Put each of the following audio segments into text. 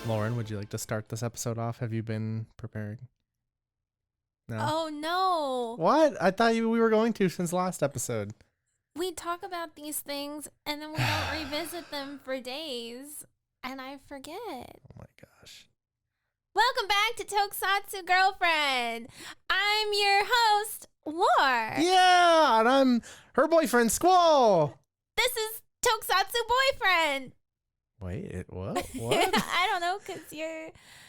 Lauren, would you like to start this episode off? Have you been preparing? No. Oh, no. What? I thought we were going to since last episode. We talk about these things and then we don't revisit them for days. And I forget. Oh my gosh. Welcome back to Tokusatsu Girlfriend. I'm your host, War. Yeah, and I'm her boyfriend, Squall. This is Tokusatsu Boyfriend. Wait, what? I don't know, because you're...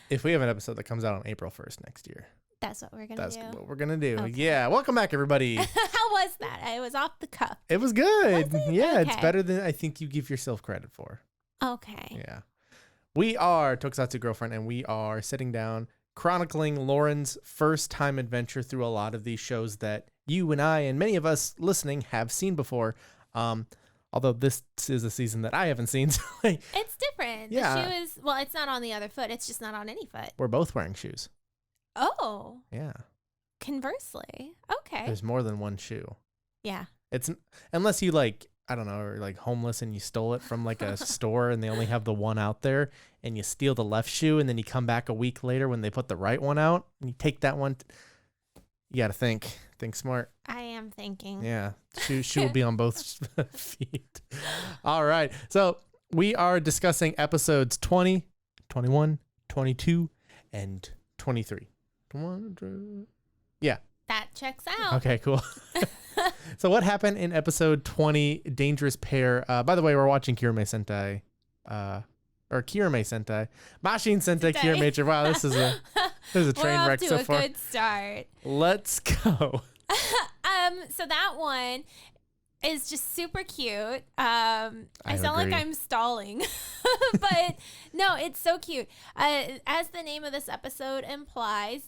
If we have an episode that comes out on April 1st next year. That's what we're going to do. That's what we're going to do. Okay. Yeah, welcome back, everybody. How was that? I was off the cuff. It was good. Was it? Yeah, Okay. It's better than I think you give yourself credit for. Okay. Yeah. We are Tokusatsu Girlfriend, and we are sitting down chronicling Lauren's first time adventure through a lot of these shows that you and I and many of us listening have seen before. Although this is a season that I haven't seen. So It's different. Yeah. The shoe is, well, it's not on the other foot. It's just not on any foot. we're both wearing shoes. Oh, Yeah. conversely. Okay. There's more than one shoe. Yeah. It's unless you I don't know, are like homeless and you stole it from like a store and they only have the one out there and you steal the left shoe and then you come back a week later when they put the right one out and you take that one. You got to think smart. I am thinking. Yeah. Shoe will be on both feet. All right. So we are discussing episodes 20, 21, 22, and 23. Yeah. That checks out. Okay, cool. So what happened in episode 20, Dangerous Pair? By the way, we're watching Kirame Sentai, Mashin Sentai Kiramager. Wow, this is a train wreck so far. We're off to a good start. Let's go. So that one is just super cute. I sound agree. like I'm stalling, but no, it's so cute. As the name of this episode implies,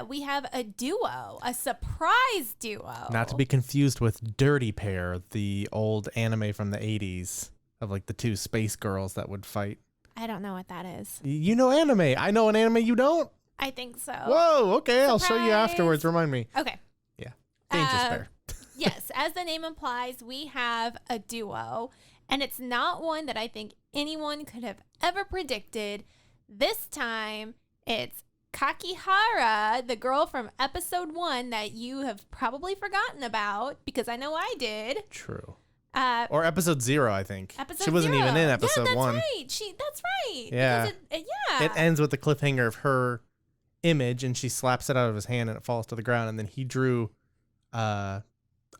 we have a duo, a surprise duo. Not to be confused with Dirty Pair, the old anime from the 80s of like the two space girls that would fight. I don't know what that is. You know anime. I know an anime you don't. I think so. Whoa, okay. I'll show you Surprise. afterwards. Remind me. Okay. Yeah. Dangerous Pair. Yes, as the name implies, we have a duo, and it's not one that I think anyone could have ever predicted. This time, it's Kakihara, the girl from episode 1 that you have probably forgotten about, because I know I did. True. Or episode 0, I think. episode She wasn't 0. even in episode yeah, that's 1. Right. That's right. Yeah. Because yeah. It ends with the cliffhanger of her image, and she slaps it out of his hand, and it falls to the ground. And then he drew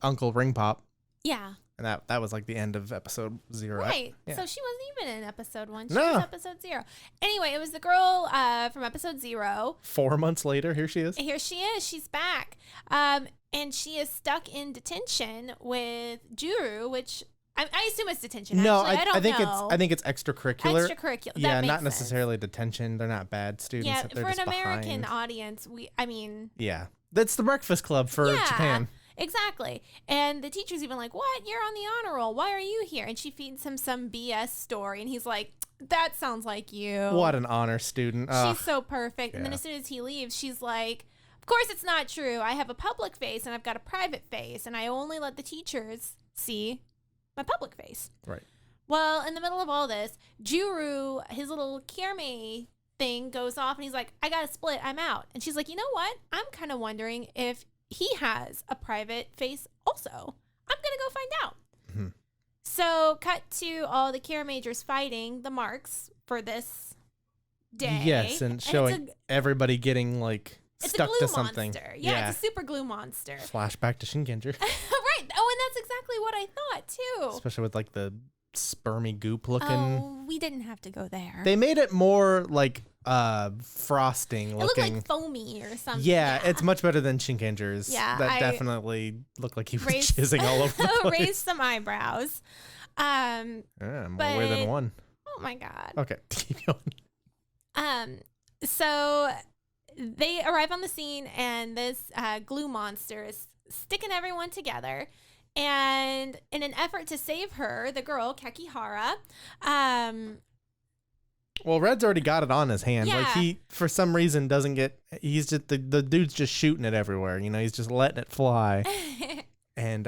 Uncle Ring Pop, Yeah. and that was like the end of episode 0. Right. Yeah. So she wasn't even in episode 1. She No. was episode 0. Anyway, it was the girl from episode 0. 4 months later, here she is. Here she is. She's back. And she is stuck in detention with Juru, which I assume it's detention. No, actually. I don't think know. I think it's extracurricular. Extracurricular. Yeah, That makes not sense. necessarily detention. They're not bad students. Yeah, They're for an just American behind. audience, Yeah, that's the Breakfast Club for Yeah. Japan. Exactly. And the teacher's even like, "What? You're on the honor roll. Why are you here?" And she feeds him some BS story, and he's like, "That sounds like you." What an honor student. She's so perfect. And then yeah. as soon as he leaves, she's like, "Of course it's not true. I have a public face and I've got a private face, and I only let the teachers see my public face." Right. Well, in the middle of all this, Juru, his little Kirame thing goes off, and he's like, "I got to split. I'm out." And she's like, "You know what? I'm kind of wondering if he has a private face also. I'm going to go find out." Mm-hmm. So cut to all the Kiramagers fighting the marks for this day. Yes, and showing everybody getting like it's stuck a glue to something. monster. Yeah, it's a super glue monster. Flashback to Shinkenger, Right. Oh, and that's exactly what I thought too. especially with like the spermy goop looking. Oh, we didn't have to go there. They made it more like frosting it looking. looked like foamy or something. Yeah, it's much better than Shinkenger's. Yeah, that I definitely looked like he was raised- jizzing all over the place. Raised some eyebrows. Yeah, more way than but- one. Oh my God. Okay, keep going. So they arrive on the scene, and this glue monster is sticking everyone together. And in an effort to save her, the girl, Kakihara, Well, Red's already got it on his hand. Like Yeah. he, for some reason, doesn't get. He's just the dude's just shooting it everywhere. You know, he's just letting it fly, and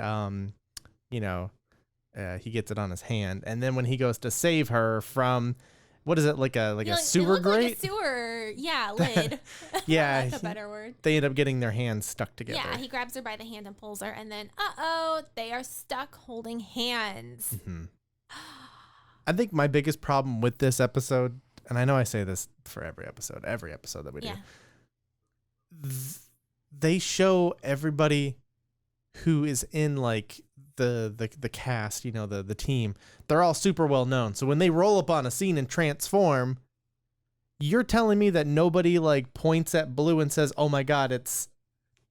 he gets it on his hand. And then when he goes to save her from what is it, like a sewer grate? Like a sewer, lid. Yeah. That's a better word. They end up getting their hands stuck together. Yeah, he grabs her by the hand and pulls her, and then, they are stuck holding hands. Mm-hmm. I think my biggest problem with this episode, and I know I say this for every episode that we do, they show everybody who is in like the cast, the team. They're all super well known. So when they roll up on a scene and transform, you're telling me that nobody like points at Blue and says, "Oh my God, it's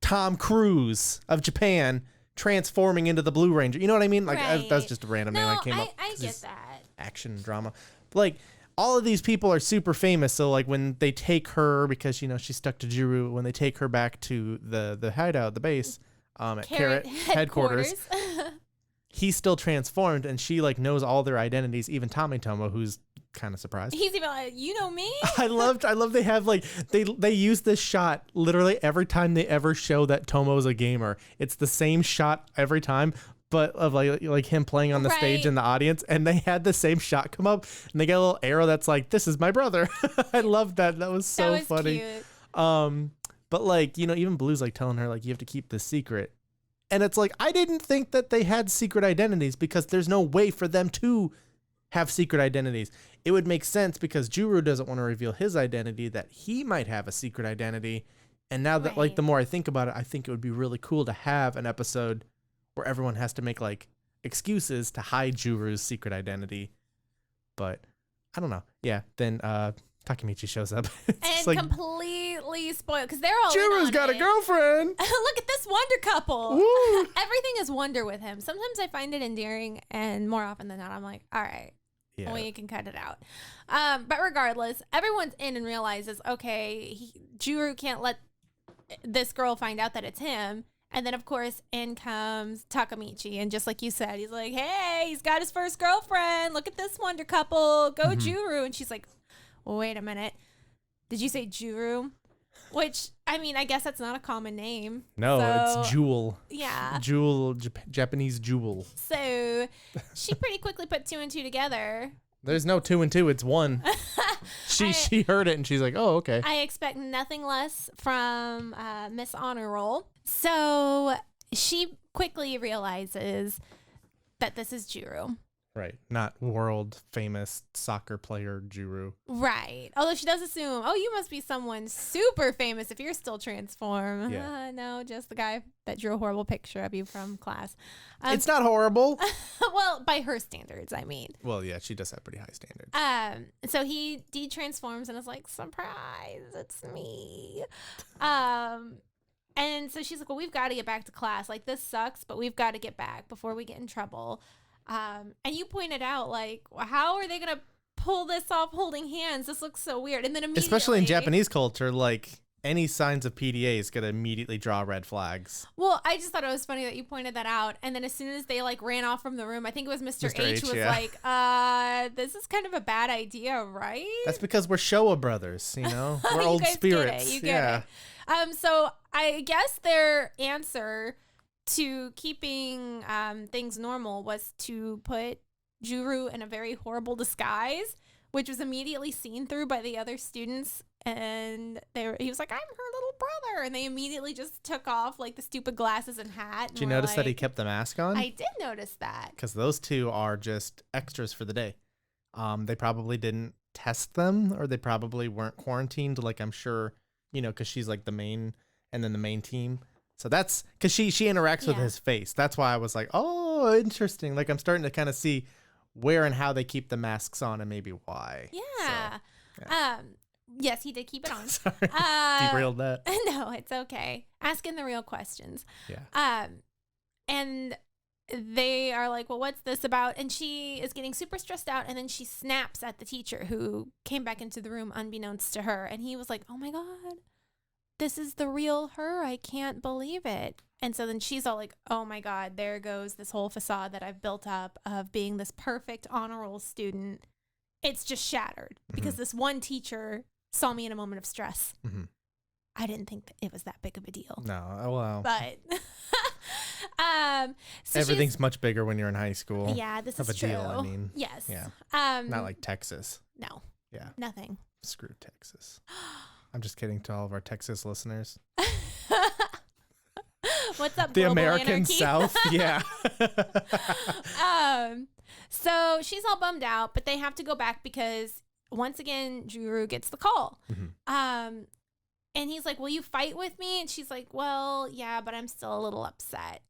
Tom Cruise of Japan transforming into the Blue Ranger." You know what I mean? Like that's just a random name I came up. I get that. Action drama, like. All of these people are super famous, so like when they take her, because she's stuck to Juru, when they take her back to the hideout, the base, at Carrot headquarters, he's still transformed, and she like knows all their identities, even Tomitomo, who's kind of surprised. He's even like, "You know me?" I love they have like they use this shot literally every time they ever show that Tomo's a gamer. It's the same shot every time, but of like him playing on the stage in the audience, and they had the same shot come up, and they got a little arrow that's like, "This is my brother." I love that. That was so funny. Cute. But like, even Blue's like telling her like, "You have to keep this secret." And it's like, I didn't think that they had secret identities, because there's no way for them to have secret identities. It would make sense because Juru doesn't want to reveal his identity, that he might have a secret identity. And now that like the more I think about it, I think it would be really cool to have an episode where everyone has to make like excuses to hide Juru's secret identity. But I don't know. Yeah. Then Takemichi shows up. And like, completely spoiled, because they're all Juru's got a girlfriend. Look at this wonder couple. Everything is wonder with him. Sometimes I find it endearing, and more often than not, I'm like, all right, well, you can cut it out. But regardless, everyone's in and realizes, okay, Juru can't let this girl find out that it's him. And then, of course, in comes Takemichi. And just like you said, he's like, "Hey, he's got his first girlfriend. Look at this wonder couple. Go Juru." And she's like, "Well, wait a minute. Did you say Juru?" Which, I mean, I guess that's not a common name. No, it's Jewel. Yeah. Jewel, Japanese Jewel. So she pretty quickly put 2 and 2 together. There's no 2 and 2. It's 1. She heard it and she's like, "Oh, okay." I expect nothing less from Miss Honor Roll. So she quickly realizes that this is Juru. Right. Not world famous soccer player Juru. Right. Although she does assume, "Oh, you must be someone super famous if you're still transformed." Yeah. No, just the guy that drew a horrible picture of you from class. It's not horrible. Well, by her standards, I mean. Well, yeah, she does have pretty high standards. So he de-transforms and is like, "Surprise, it's me." And so she's like, "Well, we've got to get back to class. Like, this sucks, but we've got to get back before we get in trouble." And you pointed out, like, how are they going to pull this off holding hands? This looks so weird. And then immediately, especially in Japanese culture, like, any signs of PDA is going to immediately draw red flags. Well, I just thought it was funny that you pointed that out. And then as soon as they, like, ran off from the room, I think it was Mr. H was like, "This is kind of a bad idea, right?" That's because we're Showa brothers, We're old spirits. You get it. So I guess their answer to keeping things normal was to put Juru in a very horrible disguise, which was immediately seen through by the other students. And he was like, "I'm her little brother." And they immediately just took off like the stupid glasses and hat. Did you notice that he kept the mask on? I did notice that. Because those two are just extras for the day. They probably didn't test them, or they probably weren't quarantined. Like, I'm sure, because she's like the main, and then the main team. So that's because she interacts with his face. That's why I was like, "Oh, interesting." Like, I'm starting to kind of see where and how they keep the masks on and maybe why. Yeah. So, yeah. Yes, he did keep it on. Sorry. Derailed that. No, it's okay. Asking the real questions. Yeah. And they are like, "Well, what's this about?" And she is getting super stressed out. And then she snaps at the teacher who came back into the room unbeknownst to her. And he was like, "Oh my God, this is the real her. I can't believe it." And so then she's all like, "Oh my God, there goes this whole facade that I've built up of being this perfect honor roll student. It's just shattered because this one teacher saw me in a moment of stress." I didn't think that it was that big of a deal. No, well. But so everything's much bigger when you're in high school. Yeah, this is a true. deal, I mean. Yes. Yeah. Not like Texas. No. Yeah. Nothing. Screw Texas. I'm just kidding to all of our Texas listeners. What's up, The global American anarchy? South. Yeah. So she's all bummed out, but they have to go back because once again, Juru gets the call. Mhm. And he's like, will you fight with me? And she's like, well, yeah, but I'm still a little upset.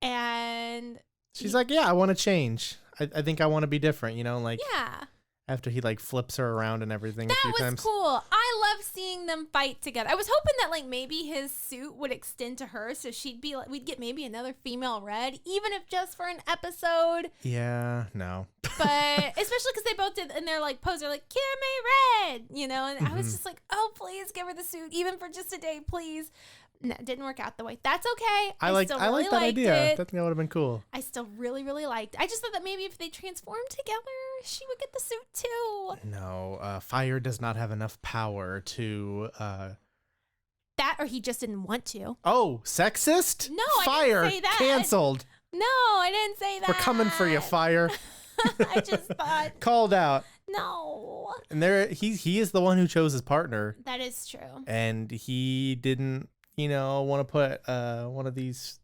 And She's like, yeah, I want to change. I think I want to be different, like yeah, after he like flips her around and everything a that few was times. cool. I love seeing them fight together. I was hoping that like maybe his suit would extend to her, so she'd be like, we'd get maybe another female Red, even if just for an episode. Yeah, no. But especially because they both did, and they're like pose, they're like Kirame Red, and I was Mhm. just like, oh, please give her the suit, even for just a day, please. No, it didn't work out the way. That's okay. I like still that really idea. liked I it. think that would have been cool. I still really, really liked it. I just thought that maybe if they transformed together, she would get the suit too. No, fire does not have enough power to. That, or he just didn't want to. Oh, sexist? No, I Fire didn't say that. canceled. No, I didn't say that. We're coming for you, fire. I just thought, Called out. no. And he is the one who chose his partner, That is true. and he didn't, want to put one of these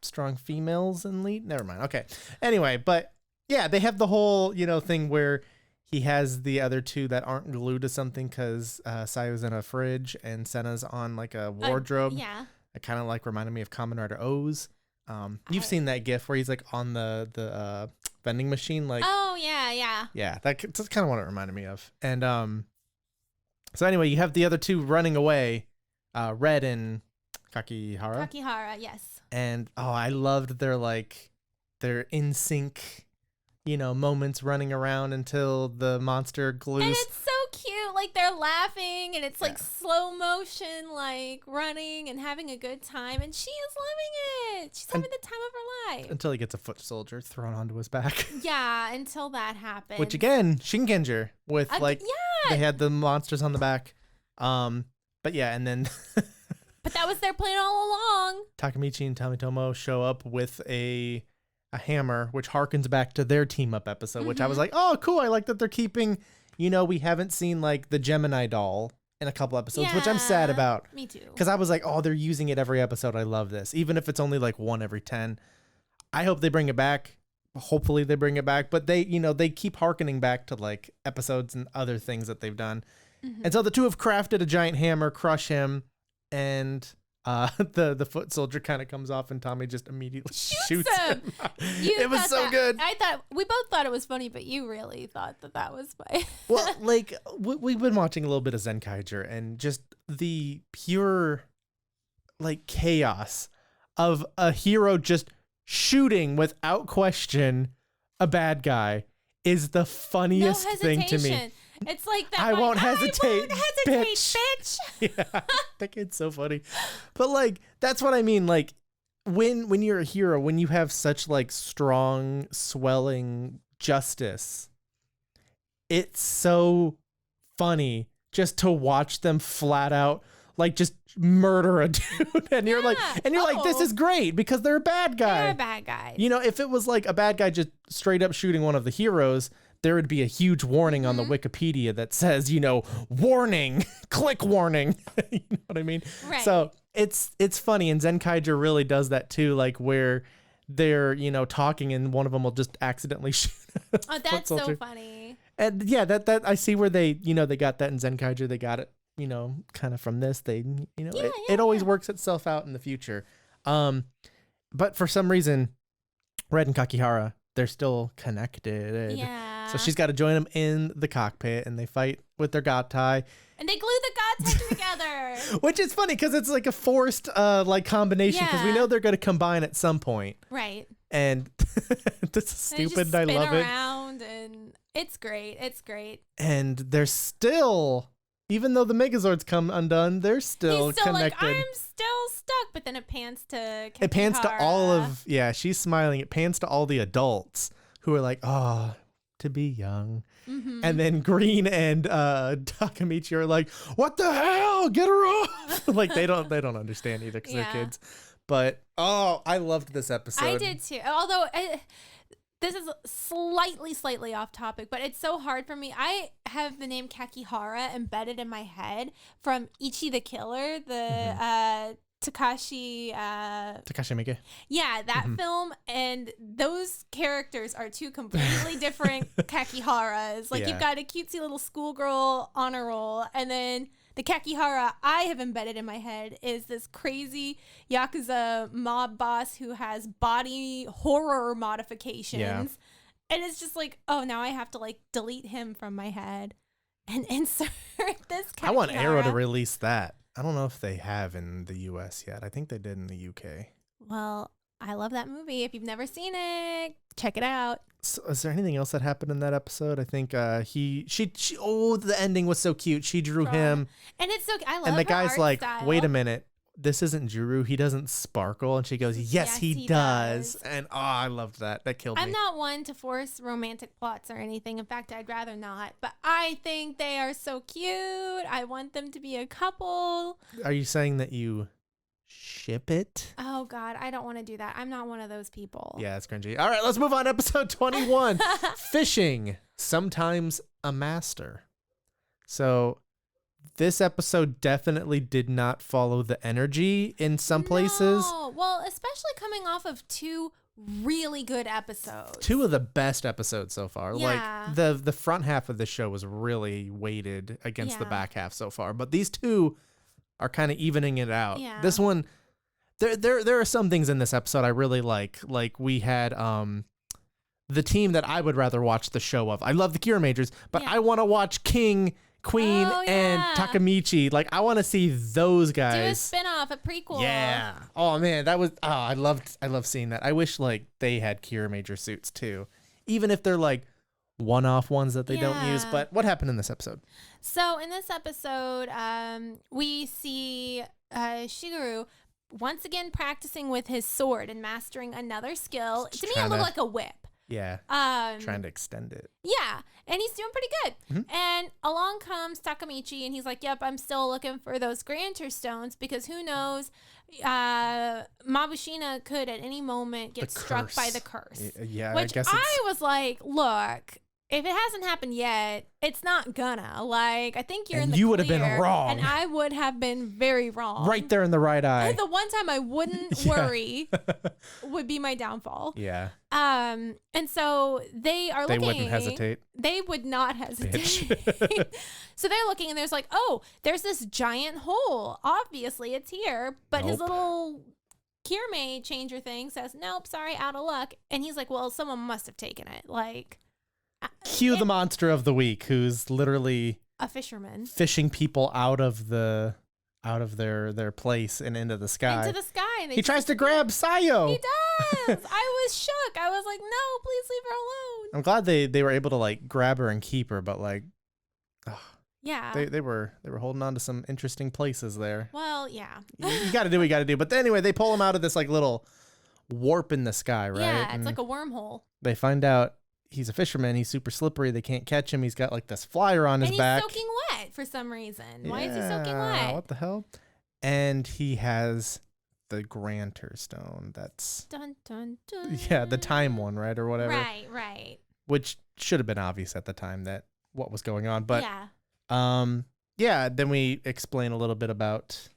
strong females in lead. Never mind. Okay. Anyway, but yeah, they have the whole thing where he has the other two that aren't glued to something because Sayu's in a fridge and Senna's on like a wardrobe. Yeah. It kind of like reminded me of Kamen Rider O's. You've seen that gif where he's like on the vending machine, like. Oh, yeah. Yeah, that's kind of what it reminded me of. And so anyway, you have the other two running away, Red and Kakihara. Kakihara, yes. And I loved their in sync, moments running around until the monster glues. And it's so cute. Like they're laughing and it's like slow motion, like running and having a good time. And she is loving it. She's having the time of her life. Until he gets a foot soldier thrown onto his back. Yeah, until that happens. Which again, Shinkenger with they had the monsters on the back. But yeah, and then But that was their plan all along. Takemichi and Tomitomo show up with a hammer, which harkens back to their team up episode, which I was like, oh, cool. I like that they're keeping, we haven't seen like the Gemini doll in a couple episodes, which I'm sad about. Me too. Because I was like, oh, they're using it every episode. I love this. Even if it's only like one every 10. I hope they bring it back. Hopefully they bring it back. But they, they keep harkening back to like episodes and other things that they've done. Mm-hmm. And so the two have crafted a giant hammer, crush him, and the foot soldier kind of comes off and Tommy just immediately shoots him. It was so good. I thought we both thought it was funny, but you really thought that was funny. Well, like we've been watching a little bit of Zenkaiger and just the pure like chaos of a hero just shooting without question a bad guy is the funniest thing to me. It's like that. I won't hesitate, bitch. Yeah, that kid's so funny. But like, that's what I mean. Like, when you're a hero, when you have such like strong, swelling justice, it's so funny just to watch them flat out like just murder a dude. And you're like, this is great because they're a bad guy. They're a bad guy. If it was like a bad guy just straight up shooting one of the heroes, there would be a huge warning on the Wikipedia that says, warning, click warning. You know what I mean? Right. So it's funny. And Zenkaiger really does that too. Like where they're, talking and one of them will just accidentally shoot. Oh, that's so funny. And yeah, that I see where they, they got that in Zenkaiger. They got it, kind of from this. They, it always works itself out in the future. But for some reason, Red and Kakihara, they're still connected. Yeah. So she's got to join them in the cockpit, and they fight with their Gatai. And they glue the Gatai together. Which is funny because it's like a forced combination because we know they're going to combine at some point. Right. And this is stupid. I love it. Around and it's great. It's great. And they're still, even though the Megazords come undone, they're still He's still connected. Like, I'm still stuck. But then it pans to Kakihara. It pans to all of, she's smiling. It pans to all the adults who are like, oh, to be young. Mm-hmm. And then Green and Takemichi are like, what the hell? Get her off. Like they don't understand either because they're kids. But I loved this episode. I did too. Although this is slightly off topic, but it's so hard for me. I have the name Kakihara embedded in my head from Ichi the Killer, the Takashi Miike. Yeah, that film, and those characters are two completely different Kakiharas. Like you've got a cutesy little schoolgirl honor roll, and then the Kakihara I have embedded in my head is this crazy Yakuza mob boss who has body horror modifications. Yeah. And it's just like, oh, now I have to like delete him from my head and insert this Kakihara. I want Arrow to release that. I don't know if they have in the US yet. I think they did in the UK. Well, I love that movie. If you've never seen it, check it out. So is there anything else that happened in that episode? I think the ending was so cute. She drew him. And it's so, I love And the her guy's art like, style. wait a minute. This isn't Juru. He doesn't sparkle. And she goes, yes, he does. And I loved that. That killed me. I'm not one to force romantic plots or anything. In fact, I'd rather not. But I think they are so cute. I want them to be a couple. Are you saying that you ship it? Oh, God. I don't want to do that. I'm not one of those people. Yeah, it's cringy. All right, let's move on. Episode 21. Fishing. Sometimes a master. So this episode definitely did not follow the energy in some places. No. Well, especially coming off of two really good episodes. Two of the best episodes so far. Yeah. Like the front half of the show was really weighted against the back half so far. But these two are kind of evening it out. Yeah. This one, there are some things in this episode I really like. Like we had the team that I would rather watch the show of. I love the Kiramagers, but I want to watch King, Queen, and Takamichi. Like I want to see those guys. Do a spinoff, a prequel. Yeah. Oh man, that was I love seeing that. I wish like they had Kiramager suits too. Even if they're like one-off ones that they don't use. But what happened in this episode? So in this episode, we see Shigeru once again practicing with his sword and mastering another skill. To me, it looked like a whip. Yeah. Trying to extend it. Yeah. And he's doing pretty good. Mm-hmm. And along comes Takamichi, and he's like, yep, I'm still looking for those Grantor stones because who knows, Mabusheena could at any moment get struck by the curse. Yeah, which I guess I was like, look, if it hasn't happened yet, it's not gonna. Like, I think you're in the you clear, would have been wrong. And I would have been very wrong. Right there in the right eye. The one time I wouldn't worry would be my downfall. Yeah. And so they are looking. They wouldn't hesitate. They would not hesitate. So they're looking and there's like, oh, there's this giant hole. Obviously it's here. But his little Kirame changer thing says, nope, sorry, out of luck. And he's like, well, someone must have taken it. Like, cue the monster of the week, who's literally a fisherman fishing people out of their place and into the sky. Into the sky. And he tries to grab Sayo. He does. I was shook. I was like, no, please leave her alone. I'm glad they were able to like grab her and keep her, but like, yeah, they were holding on to some interesting places there. Well, yeah, you got to do what you got to do. But anyway, they pull him out of this like little warp in the sky, right? Yeah, it's like a wormhole. They find out he's a fisherman. He's super slippery. They can't catch him. He's got like this flyer on his back. And he's soaking wet for some reason. Why is he soaking wet? What the hell? And he has the Grantor stone. That's dun, dun, dun. Yeah, the time one, right, or whatever. Right. Which should have been obvious at the time that what was going on. But yeah. Then we explain a little bit about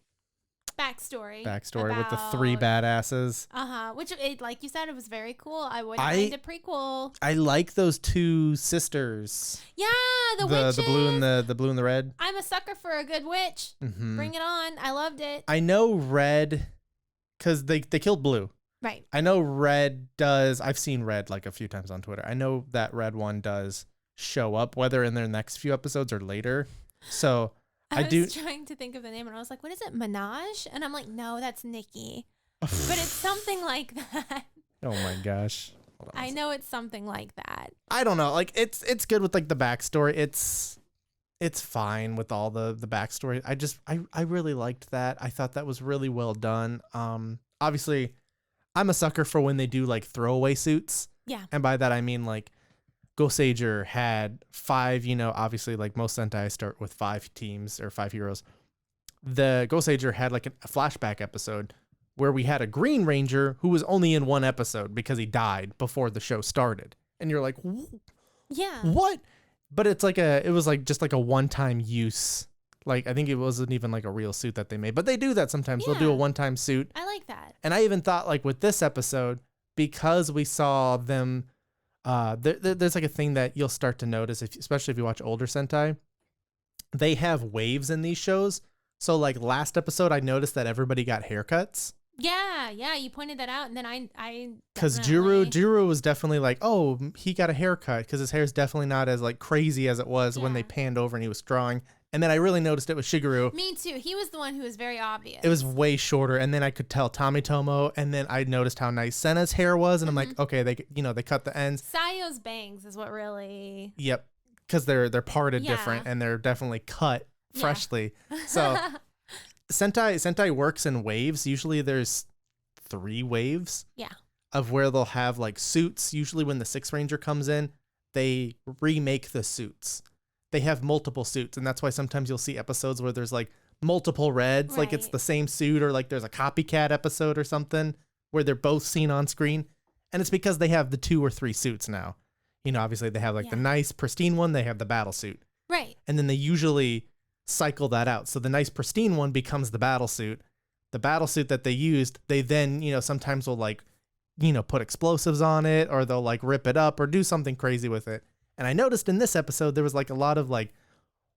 backstory with the three badasses. Which, like you said, it was very cool. I wouldn't mind a prequel. I like those two sisters. Yeah, the witches. The blue and the red. I'm a sucker for a good witch. Mm-hmm. Bring it on. I loved it. I know Red, because they killed Blue. Right. I know Red does. I've seen Red like a few times on Twitter. I know that Red one does show up, whether in their next few episodes or later. So I was trying to think of the name, and I was like, what is it, Minaj? And I'm like, no, that's Nikki. But it's something like that. Oh my gosh. I know it's something like that. I don't know. Like it's good with like the backstory. It's fine with all the backstory. I really liked that. I thought that was really well done. Obviously I'm a sucker for when they do like throwaway suits. Yeah. And by that I mean like Gosager had 5, obviously like most Sentai start with 5 teams or 5 heroes. The Gosager had like a flashback episode where we had a Green Ranger who was only in one episode because he died before the show started. And you're like, Yeah. what? But it was like just like a one-time use. Like, I think it wasn't even like a real suit that they made, but they do that sometimes. They'll do a one-time suit. I like that. And I even thought like with this episode, because we saw them, there's like a thing that you'll start to notice, especially if you watch older Sentai, they have waves in these shows. So like last episode, I noticed that everybody got haircuts. Yeah, you pointed that out, and then I because Juru was definitely like, oh, he got a haircut because his hair is definitely not as like crazy as it was when they panned over and he was drawing. And then I really noticed it was Shigeru. Me too. He was the one who was very obvious. It was way shorter, and then I could tell Tomitomo, and then I noticed how nice Senna's hair was, and I'm like, okay, they cut the ends. Sayo's bangs is what really. Yep, because they're parted different, and they're definitely cut freshly. So. Sentai works in waves. Usually there's 3 waves. Yeah. Of where they'll have like suits. Usually when the Sixth Ranger comes in, they remake the suits. They have multiple suits, and that's why sometimes you'll see episodes where there's like multiple reds, like it's the same suit, or like there's a copycat episode or something where they're both seen on screen. And it's because they have the 2 or 3 suits now. You know, obviously they have like the nice pristine one, they have the battle suit. Right. And then they usually cycle that out. So the nice pristine one becomes the battle suit. The battle suit that they used, they then, sometimes will like, put explosives on it, or they'll like rip it up or do something crazy with it. And I noticed in this episode, there was like a lot of like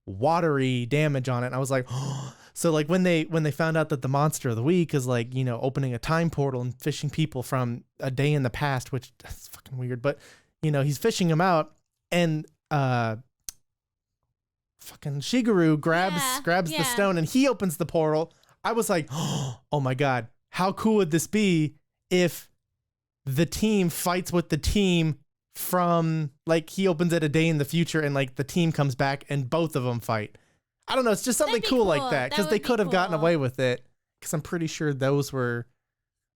watery damage on it. And I was like, oh. So like when they found out that the monster of the week is like, opening a time portal and fishing people from a day in the past, which that's fucking weird, but he's fishing them out, and, fucking Shigeru grabs the stone, and he opens the portal. I was like, oh my God, how cool would this be if the team fights with the team from, like, he opens it a day in the future and like the team comes back and both of them fight. I don't know. It's just something cool like that, because they could have gotten away with it, because I'm pretty sure those were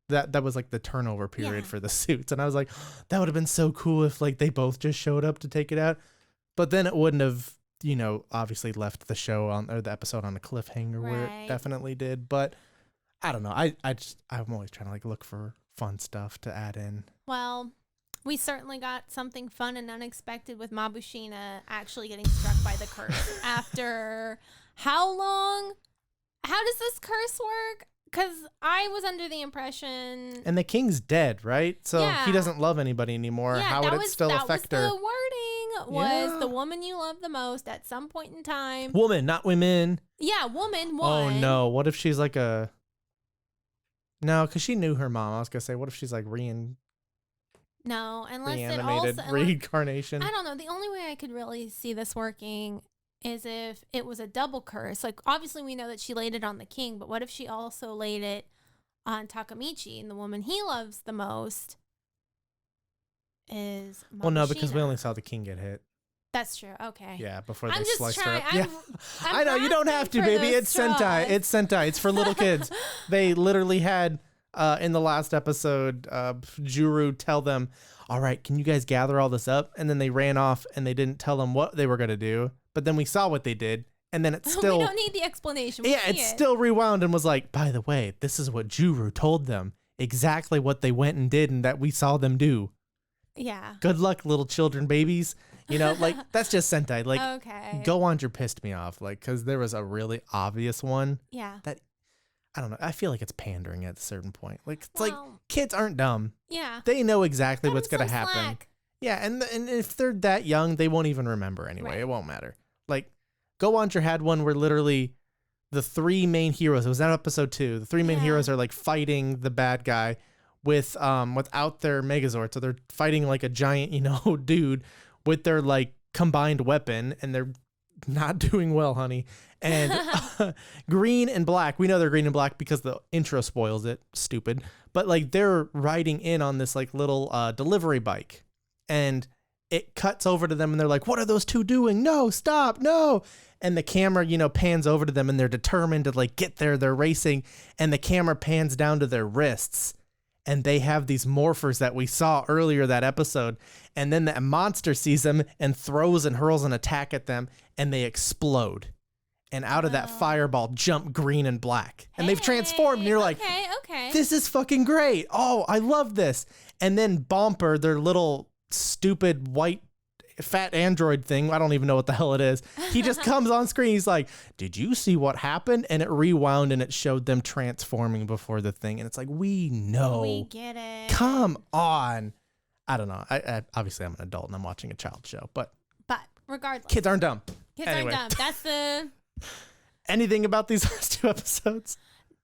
that was like the turnover period for the suits. And I was like, that would have been so cool if like they both just showed up to take it out. But then it wouldn't have, obviously left the show or the episode on a cliffhanger where it definitely did. But I don't know. I'm always trying to like look for fun stuff to add in. Well, we certainly got something fun and unexpected with Mabusheena actually getting struck by the curse after how long? How does this curse work? Because I was under the impression... And the king's dead, right? So he doesn't love anybody anymore. How would it still affect her? The wording was the woman you love the most at some point in time. Woman, not women. Yeah, woman, one. Oh, no. What if she's like a... No, because she knew her mom. I was going to say, what if she's like No, unless reanimated, reincarnation? I don't know. The only way I could really see this working is if it was a double curse. Like, obviously we know that she laid it on the king, but what if she also laid it on Takamichi, and the woman he loves the most is Mabusheena? Well, no, because we only saw the king get hit. That's true. Okay. Yeah, before they sliced her up. I'm I know, you don't have to, baby. It's Sentai. It's Sentai. It's for little kids. They literally had, in the last episode, Juru tell them, all right, can you guys gather all this up? And then they ran off and they didn't tell them what they were going to do. But then we saw what they did. And then it's still... We don't need the explanation. It's still rewound and was like, by the way, this is what Juru told them. Exactly what they went and did and that we saw them do. Yeah. Good luck, little children, babies. Like, that's just Sentai. Like, okay. Go On Your pissed me off. Like, because there was a really obvious one. Yeah. That, I don't know. I feel like it's pandering at a certain point. Like, it's like, kids aren't dumb. Yeah. They know exactly what's going to happen. Slack. Yeah, and if they're that young, they won't even remember anyway. Right. It won't matter. Like, Go On Your had one where literally the 3 main heroes, it was that episode 2, the 3 main heroes are like fighting the bad guy without their Megazord. So they're fighting like a giant, dude with their like combined weapon, and they're not doing well, honey. And green and black, we know they're green and black because the intro spoils it. Stupid. But like they're riding in on this like little delivery bike, and it cuts over to them and they're like, what are those 2 doing? No, stop, no. And the camera, pans over to them and they're determined to like get there. They're racing, and the camera pans down to their wrists, and they have these morphers that we saw earlier that episode. And then that monster sees them and throws and hurls an attack at them, and they explode. And out of that fireball jump green and black. And they've transformed, and you're like, okay. This is fucking great. Oh, I love this. And then Bomper, their little stupid white fat android thing. I don't even know what the hell it is. He just comes on screen. He's like, did you see what happened? And it rewound and it showed them transforming before the thing. And it's like, we know. We get it. Come on. I don't know. I obviously I'm an adult and I'm watching a child show, but regardless. kids aren't dumb. Kids Anyway. aren't dumb. That's the... Anything about these last 2 episodes?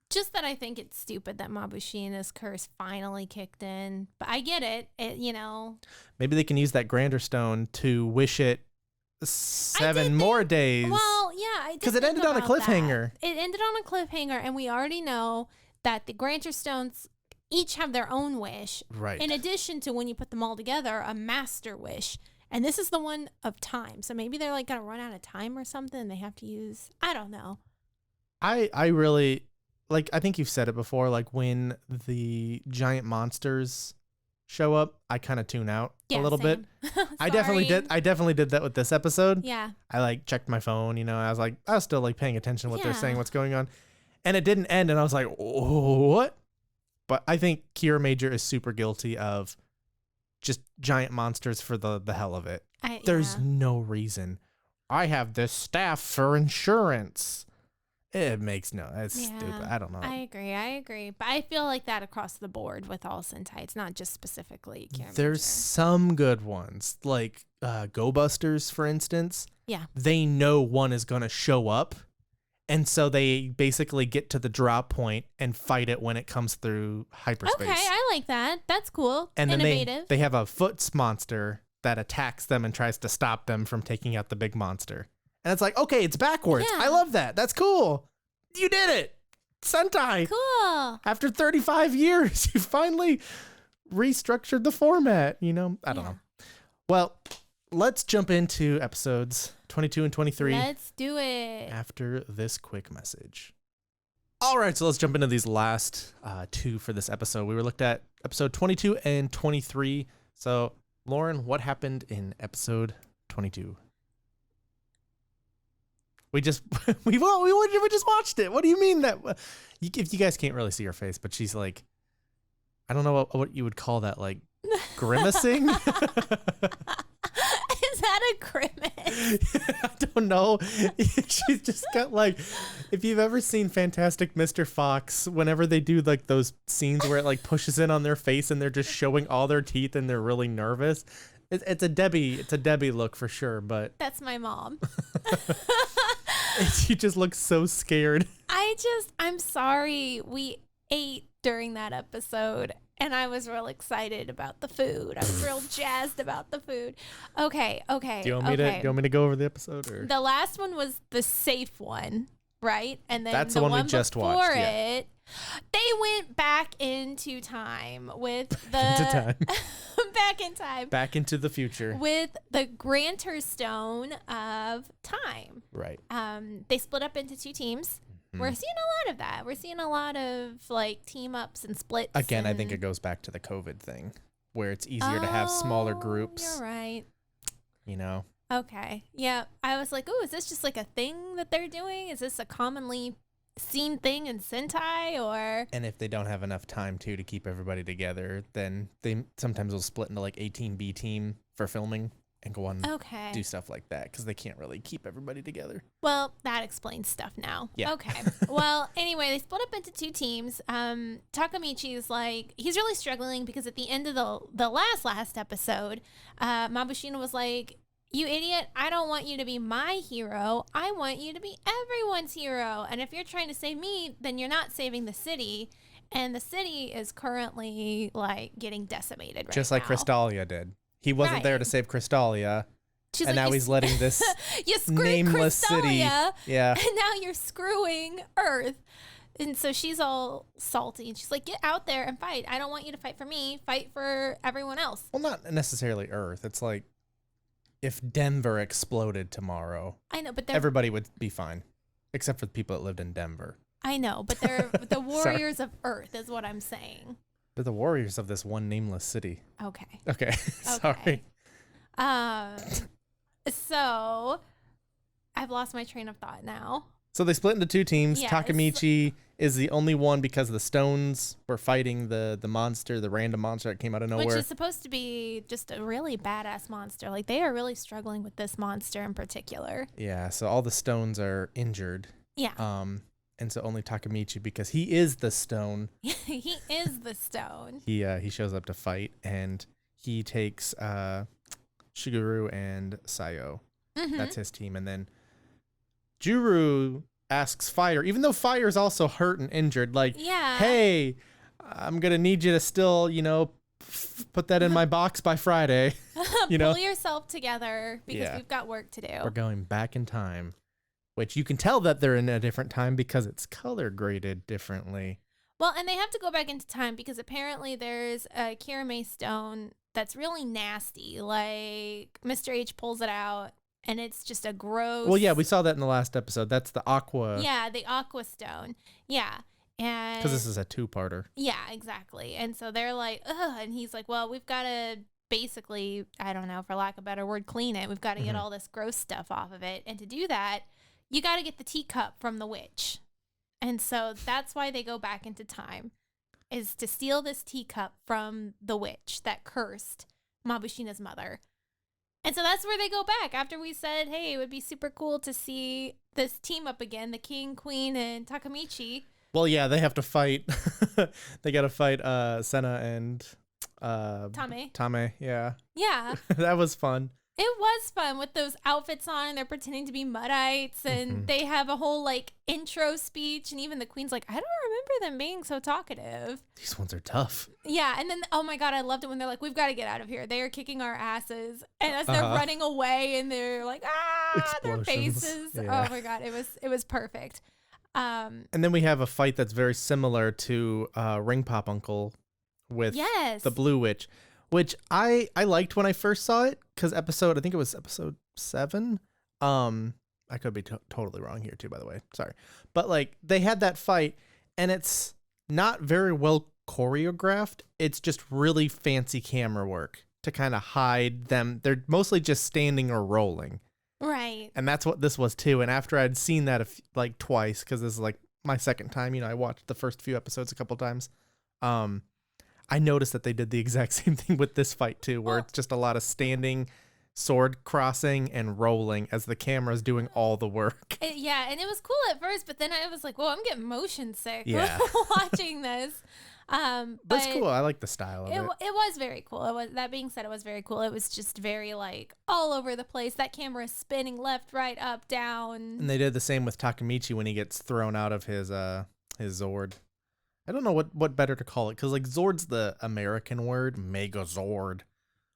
Just that I think it's stupid that Mabusheena's curse finally kicked in. But I get it. Maybe they can use that Grander Stone to wish it 7 more days. Well, yeah. Because it ended on a cliffhanger. It ended on a cliffhanger, and we already know that the Granter Stones each have their own wish. Right. In addition to, when you put them all together, a master wish. And this is the one of time. So maybe they're like going to run out of time or something. And they have to use, I don't know. I really... Like, I think you've said it before, like when the giant monsters show up, I kind of tune out a little bit. I definitely did that with this episode. Yeah. I like checked my phone, I was still like paying attention to what they're saying, what's going on. And it didn't end and I was like, what? But I think Kiramager is super guilty of just giant monsters for the hell of it. There's no reason. I have this staff for insurance. It makes it's stupid. I don't know. I agree. But I feel like that across the board with all Sentai. It's not just specifically Kiramager. There's some good ones, like Go Busters, for instance. Yeah. They know one is going to show up, and so they basically get to the drop point and fight it when it comes through hyperspace. Okay, I like that. That's cool. And innovative. then they have a Foots monster that attacks them and tries to stop them from taking out the big monster. And it's like, okay, it's backwards. Yeah. I love that. That's cool. You did it. Sentai. Cool. After 35 years, you finally restructured the format, I don't know. Well, let's jump into episodes 22 and 23. Let's do it. After this quick message. All right, so let's jump into these last 2 for this episode. We were looked at episode 22 and 23. So, Lauren, what happened in episode 22? We just we just watched it. What do you mean that if you guys can't really see her face, but she's like, I don't know what you would call that, like grimacing? Is that a grimace? I don't know. She's just got like, if you've ever seen Fantastic Mr. Fox, whenever they do like those scenes where it like pushes in on their face and they're just showing all their teeth and they're really nervous. It's a Debbie look for sure, but that's my mom. She just looks so scared. I'm sorry. We ate during that episode and I was real excited about the food. I was real jazzed about the food. Okay. Do you want me to go over the episode? Or? The last one was the safe one, right? And then that's the one we just watched. They went back into time with the back into the future with the Granter Stone of time. Right. They split up into 2 teams. Mm-hmm. We're seeing a lot of that. We're seeing a lot of like team ups and splits. Again, I think it goes back to the COVID thing where it's easier to have smaller groups. You're right. Okay. Yeah. I was like, oh, is this just like a thing that they're doing? Is this a commonly seen thing in Sentai? Or and if they don't have enough time to keep everybody together, then they sometimes will split into like a team B team for filming and go on and do stuff like that because they can't really keep everybody together. Well, that explains stuff now. Yeah. Okay. Well, anyway, they split up into 2 teams. Takamichi's like, he's really struggling because at the end of the last episode, Mabusheena was like, you idiot, I don't want you to be my hero. I want you to be everyone's hero. And if you're trying to save me, then you're not saving the city. And the city is currently like getting decimated right Just like now. Crystalia did. He wasn't there to save Crystalia. She's and like, now he's letting this you screwed nameless city. Yeah. And now you're screwing Earth. And so she's all salty. And she's like, get out there and fight. I don't want you to fight for me. Fight for everyone else. Well, not necessarily Earth. It's like if Denver exploded tomorrow. I know, but everybody would be fine. Except for the people that lived in Denver. I know, but they're the warriors of Earth is what I'm saying. They're the warriors of this one nameless city. Okay. Sorry. So I've lost my train of thought now. So they split into two teams. Yes. Takemichi is the only one because the stones were fighting the monster, the random monster that came out of nowhere. Which is supposed to be just a really badass monster. Like, they are really struggling with this monster in particular. Yeah, so all the stones are injured. Yeah. And so only Takemichi, because he is the stone. He is the stone. He shows up to fight, and he takes Shigeru and Sayo. Mm-hmm. That's his team. And then Juru asks Fire, even though Fire is also hurt and injured, like, Yeah. hey, I'm going to need you to still, put that in my box by Friday. Pull yourself together because Yeah. we've got work to do. We're going back in time, which you can tell that they're in a different time because it's color graded differently. Well, and they have to go back into time because apparently there's a Kirame stone that's really nasty. Like, Mr. H pulls it out, and it's just a gross... Well, yeah, we saw that in the last episode. That's the aqua. Yeah, the aqua stone. Yeah. And Because this is a two-parter. Yeah, exactly. And so they're like, ugh. And he's like, well, we've got to basically, I don't know, for lack of a better word, clean it. We've got to get all this gross stuff off of it. And to do that, you got to get the teacup from the witch. And so that's why they go back into time, is to steal this teacup from the witch that cursed Mabusheena's mother. And so that's where they go back after we said, hey, it would be super cool to see this team up again, the king, queen, and Takemichi. Well, yeah, they have to fight. They got to fight Senna and Tame, yeah. Yeah. That was fun. It was fun with those outfits on, and they're pretending to be Muddites, and they have a whole, like, intro speech, and even the queen's like, I don't remember them being so talkative. These ones are tough. Yeah, and then, oh my god, I loved it when they're like, we've got to get out of here. They are kicking our asses, and as they're running away, and they're like, their Explosions. faces. Yeah. Oh my god, it was perfect. And then we have a fight that's very similar to Ring Pop Uncle with the Blue Witch, which I liked when I first saw it, because I think it was episode 7. I could be totally wrong here too, by the way. Sorry. But like, they had that fight, and it's not very well choreographed. It's just really fancy camera work to kind of hide them. They're mostly just standing or rolling. Right. And that's what this was too. And after I'd seen that like twice, because this is like my second time, I watched the first few episodes a couple times. I noticed that they did the exact same thing with this fight too, where it's just a lot of standing, sword crossing, and rolling as the camera's doing all the work. Yeah, and it was cool at first, but then I was like, well, I'm getting motion sick watching this. But it's cool. I like the style of it. It was very cool. That being said, it was very cool. It was just very, like, all over the place. That camera is spinning left, right, up, down. And they did the same with Takemichi when he gets thrown out of his Zord. I don't know what better to call it, because like Zord's the American word, Megazord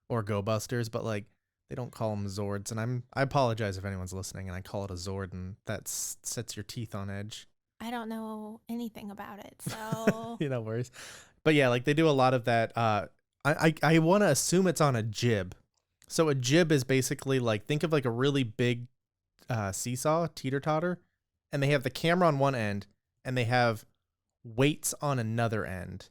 or Go Busters, but like they don't call them Zords. And I apologize if anyone's listening and I call it a Zord and that sets your teeth on edge. I don't know anything about it, so No worries. But yeah, like they do a lot of that. I want to assume it's on a jib. So a jib is basically like, think of like a really big seesaw, teeter-totter, and they have the camera on one end and they have weights on another end.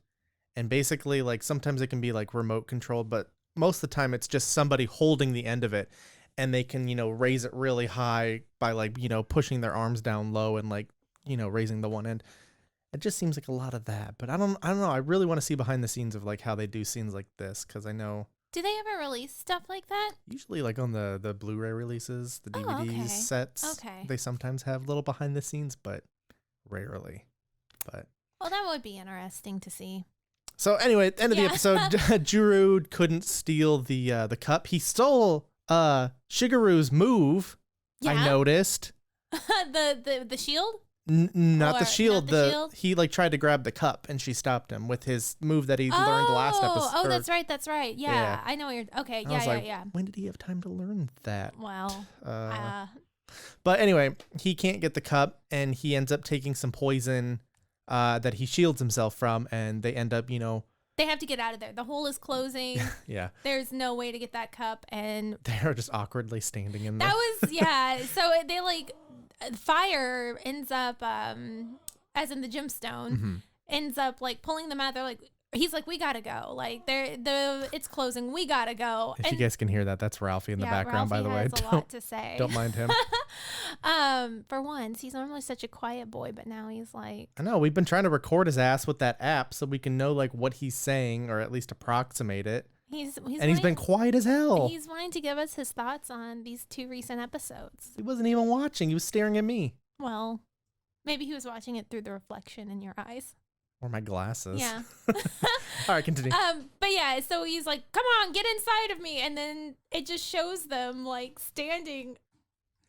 And basically, like, sometimes it can be like remote controlled, but most of the time it's just somebody holding the end of it, and they can, raise it really high by like, pushing their arms down low and like, raising the one end. It just seems like a lot of that, but I don't know. I really want to see behind the scenes of like how they do scenes like this, because I know. Do they ever release stuff like that? Usually like on the Blu-ray releases, the DVD sets. Okay. They sometimes have little behind the scenes, but rarely. But well, that would be interesting to see. So anyway, at the end of the episode, Juru couldn't steal the cup. He stole Shigeru's move. Yeah. I noticed. the shield? Not the shield. Not the shield? He like tried to grab the cup, and she stopped him with his move that he learned last episode. Oh, that's right. That's right. Yeah. I know what you're. Okay. Yeah. When did he have time to learn that? Well. But anyway, he can't get the cup, and he ends up taking some poison that he shields himself from, and they end up, They have to get out of there. The hole is closing. Yeah. There's no way to get that cup, and they're just awkwardly standing in there. that was So they like fire ends up as in the gemstone ends up like pulling them out. They're like, he's like, we gotta go. Like it's closing. We gotta go. If you guys can hear that, that's Ralphie in the background, Ralphie by the way. has a lot to say. Don't mind him. For once, he's normally such a quiet boy, but now he's like, I know, we've been trying to record his ass with that app so we can know like what he's saying or at least approximate it. He's been quiet as hell. He's wanting to give us his thoughts on these 2 recent episodes. He wasn't even watching. He was staring at me. Well, maybe he was watching it through the reflection in your eyes. Or my glasses. Yeah. All right, continue. But yeah, so he's like, come on, get inside of me. And then it just shows them like standing.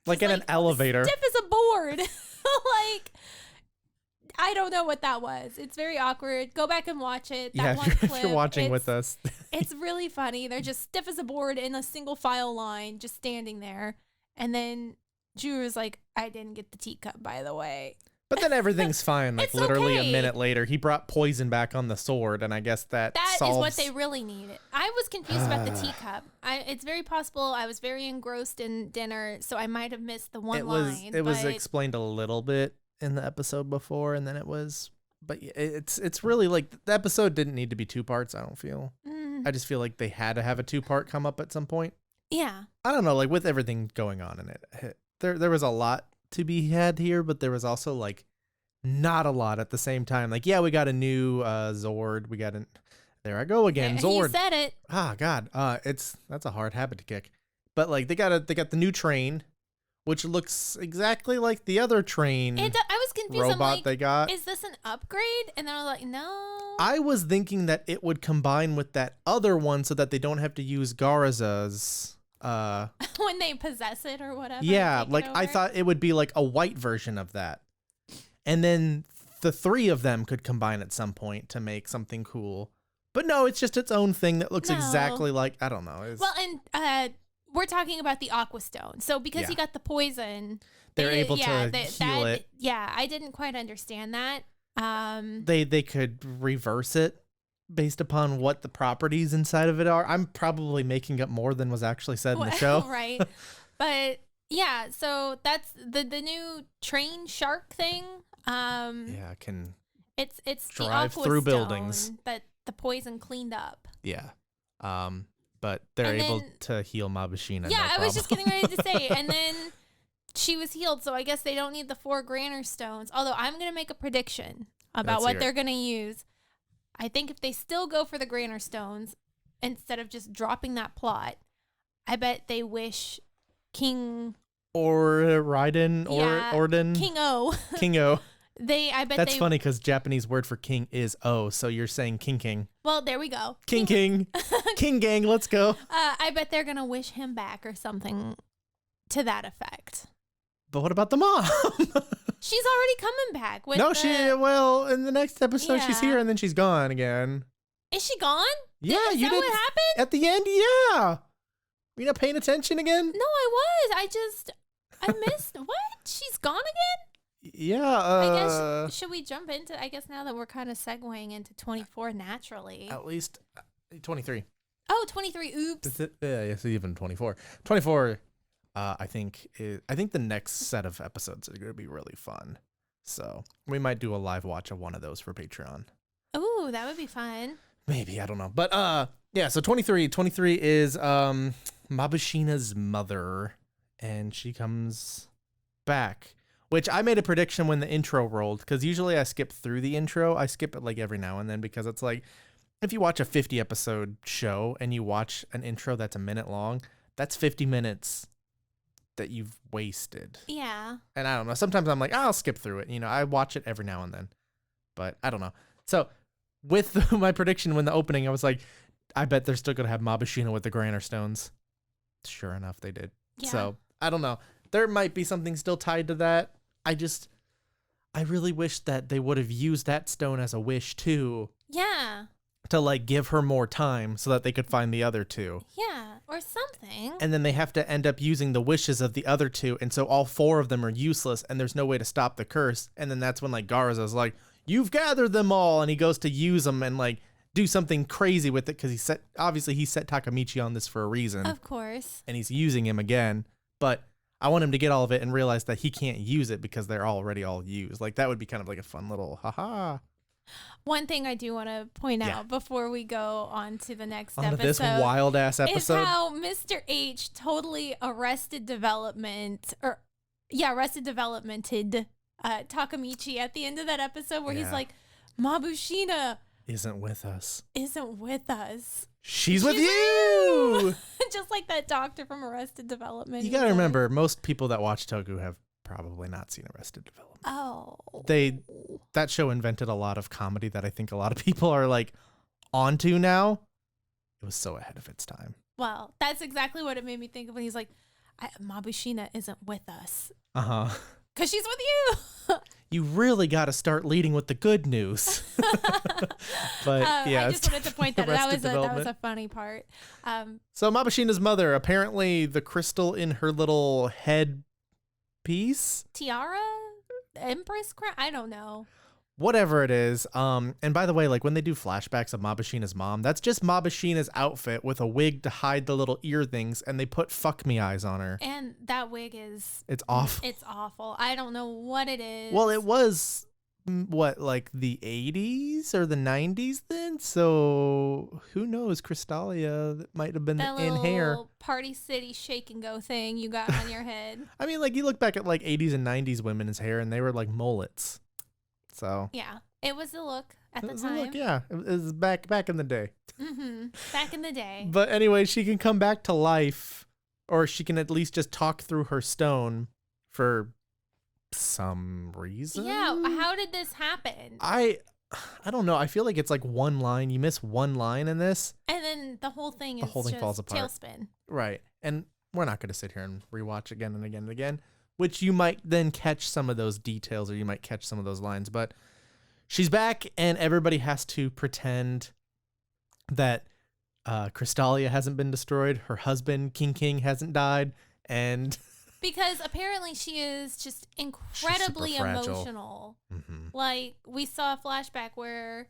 Like in an elevator. Stiff as a board. Like, I don't know what that was. It's very awkward. Go back and watch it. If you're watching with us. It's really funny. They're just stiff as a board in a single file line, just standing there. And then Drew was like, I didn't get the teacup, by the way. But then everything's fine. Like It's literally okay. a minute later, he brought poison back on the sword, and I guess that solves... is what they really needed. I was confused about the teacup. It's very possible I was very engrossed in dinner, so I might have missed the one line. It was explained a little bit in the episode before, and then it was... But it's really like the episode didn't need to be 2 parts, I don't feel. I just feel like they had to have a 2-part come up at some point. Yeah. I don't know, like with everything going on in it, there was a lot to be had here, but there was also like not a lot at the same time. Like, yeah, we got a new Zord. We got there I go again, Zord. He said it. Ah, God, that's a hard habit to kick. But like they got the new train, which looks exactly like the other train. I was confused. Robot I'm like, they got. Is this an upgrade? And then I was like, no. I was thinking that it would combine with that other one so that they don't have to use Garza's. When they possess it or whatever. Yeah, like I thought it would be like a white version of that. And then the 3 of them could combine at some point to make something cool. But no, it's just its own thing that looks exactly like, I don't know. Well, and we're talking about the Aqua Stone. So because he got the poison, they're able to heal it. Yeah, I didn't quite understand that. They could reverse it based upon what the properties inside of it are. I'm probably making up more than was actually said in the show. Right. But yeah, so that's the new train shark thing. Yeah, can it's drive the Aqua through Stone buildings that the poison cleaned up. Yeah. But they're able to heal Mabusheena. Yeah, no I was just getting ready to say. And problem. then she was healed, so I guess they don't need the 4 Granner Stones. Although I'm going to make a prediction about what they're going to use. I think if they still go for the Granner Stones, instead of just dropping that plot, I bet they wish King... Or Raiden, or Orden. King O. King O. I bet That's funny because Japanese word for king is O, so you're saying King. Well, there we go. King. King gang, let's go. I bet they're going to wish him back or something to that effect. But what about the mom? She's already coming back. In the next episode she's here and then she's gone again. Is she gone? Yeah, Is that what happened? At the end, yeah. Were you not paying attention again? No, I was. I missed. What? She's gone again? Yeah. I guess, should we jump into, I guess now that we're kind of segueing into 24 naturally. At least 23. Oh, 23. Oops. It's even 24. 24, I think the next set of episodes are going to be really fun. So we might do a live watch of one of those for Patreon. Ooh, that would be fun. Maybe, I don't know. But yeah, so 23 is Mabusheena's mother, and she comes back, which I made a prediction when the intro rolled, because usually I skip through the intro. I skip it like every now and then, because it's like, if you watch a 50 episode show and you watch an intro that's a minute long, that's 50 minutes that you've wasted. Yeah. And I don't know, sometimes I'm like, I'll skip through it. I watch it every now and then, but I don't know. So with my prediction when the opening, I was like, I bet they're still going to have Mabusheena with the Granner Stones. Sure enough, they did. Yeah. So I don't know. There might be something still tied to that. I really wish that they would have used that stone as a wish too. Yeah. To like give her more time so that they could find the other 2. Yeah, or something. And then they have to end up using the wishes of the other 2. And so all 4 of them are useless and there's no way to stop the curse. And then that's when like Garza's like, you've gathered them all. And he goes to use them and like do something crazy with it because he set Takamichi on this for a reason. Of course. And he's using him again. But I want him to get all of it and realize that he can't use it because they're already all used. Like that would be kind of like a fun little haha. One thing I do want to point Yeah. out before we go on to the next Onto episode. this wild ass Is episode. how Mr. H totally Arrested Developmented Takamichi at the end of that episode where he's Yeah. like, Mabusheena Isn't with us. isn't with us. She's with you. Just like that doctor from Arrested Development. You gotta remember, most people that watch Toku have probably not seen Arrested Development. Oh. That show invented a lot of comedy that I think a lot of people are like onto now. It was so ahead of its time. Well, that's exactly what it made me think of when he's like, Mabusheena isn't with us. Uh-huh. Because she's with you. You really got to start leading with the good news. But yeah, I just wanted to point that out. Arrested That was Development. a funny part. So Mabushina's mother, apparently the crystal in her little head piece, Tiara? Empress crown? I don't know. whatever it is. And by the way, like when they do flashbacks of Mabushina's mom, that's just Mabushina's outfit with a wig to hide the little ear things, and they put fuck me eyes on her. And that wig is... It's awful. It's awful. I don't know what it is. Well, it was what, like the 80s or the 90s then? So who knows? Crystalia that might have been that in hair. little Party City shake and go thing you got on your head. I mean, like you look back at like 80s and 90s women's hair and they were like mullets. So Yeah. It was the look at it the was a time. look, yeah, it was back in the day. Back in the day. But anyway, she can come back to life, or she can at least just talk through her stone for some reason. Yeah. How did this happen? I don't know. I feel like it's like one line. You miss one line in this. And then the whole thing The is whole thing just falls apart. tailspin. Right. And we're not going to sit here and rewatch again and again and again, which you might then catch some of those details or you might catch some of those lines. But she's back and everybody has to pretend that Crystalia hasn't been destroyed. Her husband, King, hasn't died. And Because apparently she is just incredibly super fragile. emotional. Like, we saw a flashback where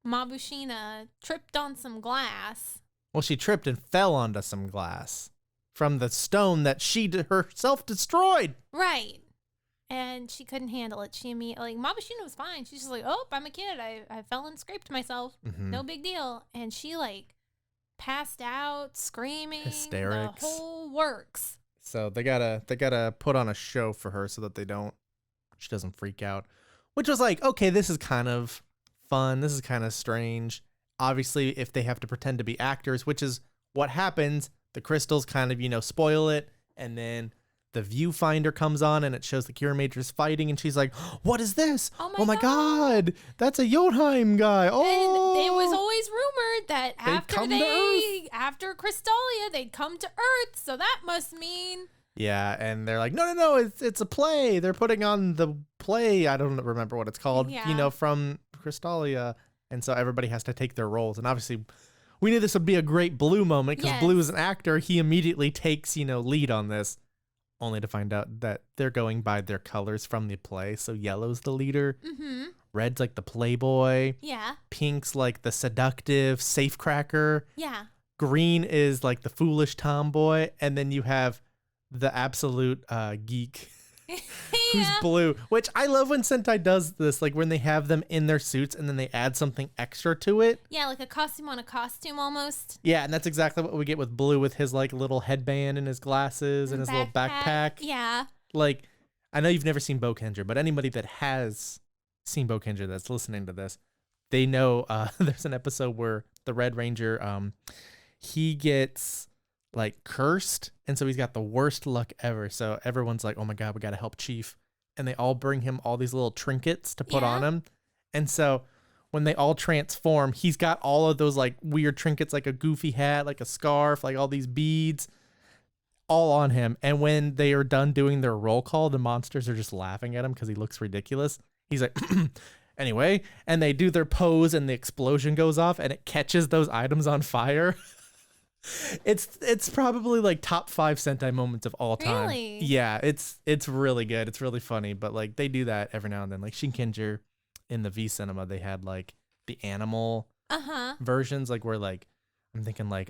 Mabusheena tripped on some glass. well, she tripped and fell onto some glass from the stone that she herself destroyed. Right. And she couldn't handle it. She immediately, like, Mabusheena was fine. She's just like, oh, I'm a kid. I fell and scraped myself. No big deal. And she, like, passed out, screaming. Hysterics. The whole works. So they gotta put on a show for her so that she doesn't freak out. Which was like, okay, this is kind of fun. This is kind of strange. Obviously, if they have to pretend to be actors, which is what happens, the crystals kind of, spoil it. And then the viewfinder comes on and it shows the Kiramagers fighting. And she's like, what is this? Oh my God. That's a Jotunheim guy. Oh, And it was always rumored that come to after Crystalia, they'd come to Earth. So that must mean... Yeah, and they're like, no, it's a play. They're putting on the play. I don't remember what it's called, Yeah. From Crystalia. And so everybody has to take their roles. And obviously, we knew this would be a great Blue moment because Yes. Blue is an actor. He immediately takes, lead on this, only to find out that they're going by their colors from the play. So yellow's the leader. Mm-hmm. Red's like the playboy. Yeah. Pink's like the seductive safecracker. Yeah. Green is like the foolish tomboy. And then you have the absolute geek who's Yeah. blue, which I love when Sentai does this, like when they have them in their suits and then they add something extra to it. Yeah, like a costume on a costume almost. Yeah, and that's exactly what we get with Blue with his like little headband and his glasses and his little backpack. Yeah. Like, I know you've never seen Bokenger, but anybody that has seen Bokenger that's listening to this, they know there's an episode where the Red Ranger, he gets like cursed, and so he's got the worst luck ever. So everyone's like, oh my God, we gotta help Chief. And they all bring him all these little trinkets to put on him. And so when they all transform, he's got all of those like weird trinkets, like a goofy hat, like a scarf, like all these beads all on him. And when they are done doing their roll call, the monsters are just laughing at him because he looks ridiculous. He's like, anyway, and they do their pose and the explosion goes off and it catches those items on fire. It's probably like top 5 Sentai moments of all time. Really? Yeah, it's really good. It's really funny, but like they do that every now and then. Like Shinkenger in the V Cinema, they had like the animal versions, like where like I'm thinking like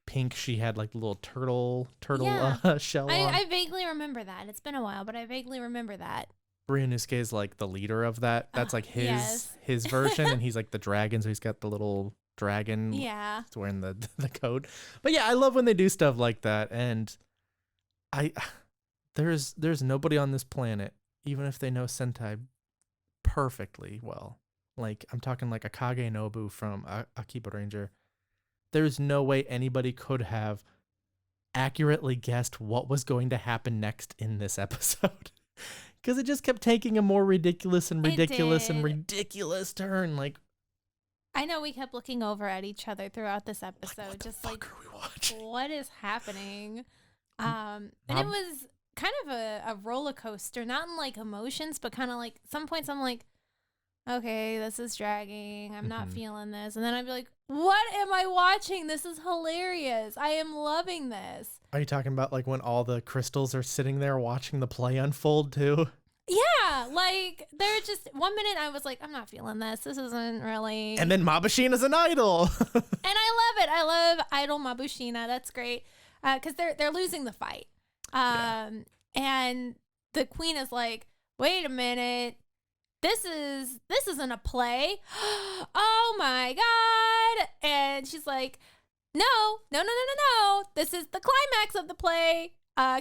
Pink, she had like the little turtle Yeah. shell on. I vaguely remember that. It's been a while, but I vaguely remember that. Ryunosuke is like the leader of that. That's like his version, and he's like the dragon, so he's got the little dragon. Yeah. He's wearing the coat. But yeah, I love when they do stuff like that, and there's nobody on this planet, even if they know Sentai perfectly well. Like, I'm talking like Akage Nobu from Akiba Ranger. There's no way anybody could have accurately guessed what was going to happen next in this episode. Because it just kept taking a more ridiculous and ridiculous turn. Like, I know we kept looking over at each other throughout this episode. What just the like, fuck are we watching? what is happening? And it was kind of a roller coaster, not in like emotions, but kind of like some points I'm like, okay, this is dragging. I'm not feeling this. And then I'd be like, what am I watching? This is hilarious. I am loving this. Are you talking about like when all the crystals are sitting there watching the play unfold too? Yeah, like they're just 1 minute I was like, I'm not feeling this. This isn't really. And then Mabusheena an idol. And I love it. I love idol Mabusheena. That's great. Because they're losing the fight. And the queen is like, wait a minute. This isn't a play. Oh my God. And she's like, no. This is the climax of the play.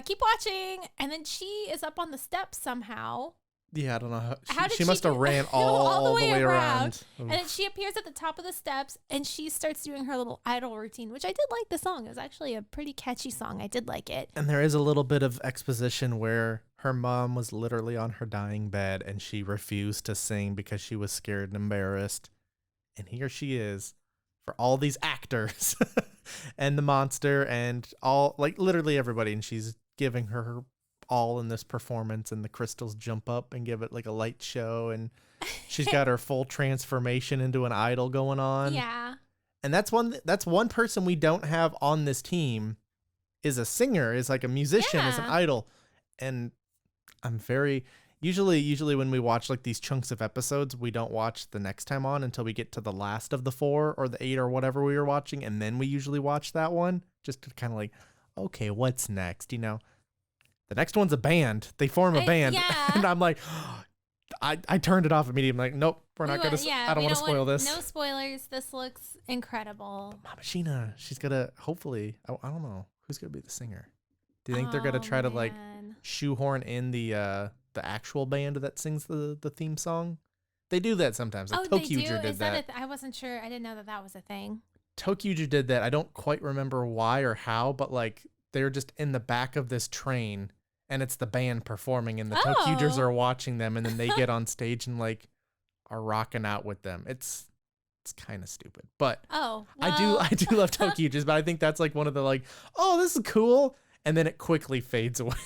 Keep watching. And then she is up on the steps somehow. Yeah, I don't know how she must have ran all the way around. And then she appears at the top of the steps and she starts doing her little idol routine, which I did like the song. It was actually a pretty catchy song. I did like it. And there is a little bit of exposition where her mom was literally on her dying bed and she refused to sing because she was scared and embarrassed. And here she is for all these actors and the monster and all, like, literally everybody. And she's giving her all in this performance, and the crystals jump up and give it like a light show, and she's got her full transformation into an idol going on. Yeah. And that's one person we don't have on this team is a singer, is like a musician, is an idol. And I'm very usually when we watch like these chunks of episodes, we don't watch the next time on until we get to the last of the 4 or the 8 or whatever we were watching, and then we usually watch that one just to kind of like, okay, what's next, you know? The next one's a band. They form a band. Yeah. And I'm like, I turned it off immediately. I'm like, nope, we're not going to, I don't want to spoil this. No spoilers. This looks incredible. But Mabusheena, she's going to, hopefully, I don't know, who's going to be the singer? Do you think they're going to try to like shoehorn in the actual band that sings the theme song? They do that sometimes. Like Tokuger did that. I wasn't sure. I didn't know that was a thing. Tokuger did that. I don't quite remember why or how, but like they're just in the back of this train. And it's the band performing, and the Tokugers are watching them, and then they get on stage and like are rocking out with them. It's kind of stupid, but I do love Tokugers, but I think that's like one of the like, oh, this is cool, and then it quickly fades away,